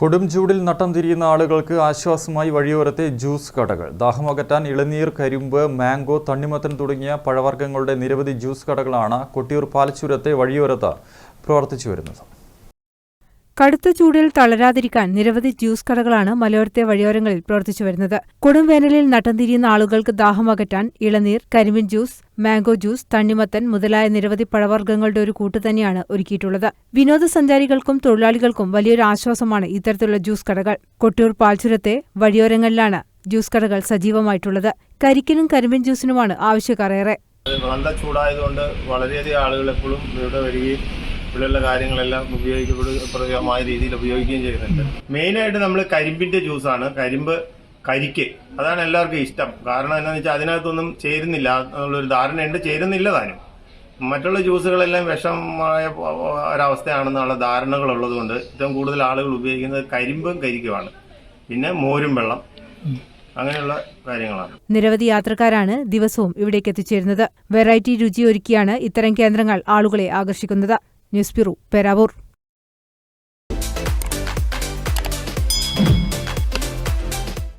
കൊടും ചൂടിൽ നട്ടം തിരിയുന്ന ആളുകൾക്ക് ആശ്വാസമായി വഴിയോരത്തെ ജ്യൂസ് കടകൾ. ദാഹമകറ്റാൻ ഇളനീർ, കരിമ്പ്, മാംഗോ, തണ്ണിമത്തൻ തുടങ്ങിയ പഴവർഗ്ഗങ്ങളുടെ നിരവധി ജ്യൂസ് കടകളാണ് കൊട്ടിയൂർ പാലച്ചുരത്തെ വഴിയോരത്ത് പ്രവർത്തിച്ചു വരുന്നത്. കടുത്ത ചൂടിൽ തളരാതിരിക്കാൻ നിരവധി ജ്യൂസ് കടകളാണ് മലയോരത്തെ വഴിയോരങ്ങളിൽ പ്രവർത്തിച്ചു വരുന്നത്. കൊടും വേനലിൽ നട്ടം തിരിയുന്ന ആളുകൾക്ക് ദാഹമകറ്റാൻ ഇളനീർ, കരിമ്പിൻ ജ്യൂസ്, മാംഗോ ജ്യൂസ്, തണ്ണിമത്തൻ മുതലായ നിരവധി പഴവർഗ്ഗങ്ങളുടെ ഒരു കൂട്ടുതന്നെയാണ് ഒരുക്കിയിട്ടുള്ളത്. വിനോദസഞ്ചാരികൾക്കും തൊഴിലാളികൾക്കും വലിയൊരു ആശ്വാസമാണ് ഇത്തരത്തിലുള്ള ജ്യൂസ് കടകൾ. കൊട്ടിയൂർ പാൽച്ചുരത്തെ വഴിയോരങ്ങളിലാണ് ജ്യൂസ് കടകൾ സജീവമായിട്ടുള്ളത്. കരിക്കിനും കരിമ്പിൻ ജ്യൂസിനുമാണ് ആവശ്യക്കാർ ഏറെ. നല്ല ചൂടായതുകൊണ്ട് വളരെയധികം ആളുകൾ എപ്പോഴും ഇവിടെ വരികയും ഇവിടെയുള്ള കാര്യങ്ങളെല്ലാം ഉപയോഗിക്കപ്പെടുകമായ രീതിയിൽ ഉപയോഗിക്കുകയും ചെയ്യുന്നുണ്ട്. മെയിനായിട്ട് നമ്മൾ കരിമ്പിന്റെ ജ്യൂസാണ്. കരിക്ക് അതാണ് എല്ലാവർക്കും ഇഷ്ടം. കാരണം എന്താണെന്ന് വെച്ചാൽ അതിനകത്തൊന്നും ചേരുന്നില്ല എന്നുള്ളൊരു ധാരണയുണ്ട്. ചേരുന്നില്ല താനും. മറ്റുള്ള ജ്യൂസുകളെല്ലാം വിഷമായ ഒരവസ്ഥയാണെന്നുള്ള ധാരണകളുള്ളത് കൊണ്ട് ഏറ്റവും കൂടുതൽ ആളുകൾ ഉപയോഗിക്കുന്നത് കരിമ്പും കരിക്കുമാണ്. പിന്നെ മോരും വെള്ളം, അങ്ങനെയുള്ള കാര്യങ്ങളാണ്. നിരവധി യാത്രക്കാരാണ് ദിവസവും ഇവിടേക്ക് എത്തിച്ചേരുന്നത്. വെറൈറ്റി രുചി ഒരുക്കിയാണ് ഇത്തരം കേന്ദ്രങ്ങൾ ആളുകളെ ആകർഷിക്കുന്നത്. News bureau, Peravoor.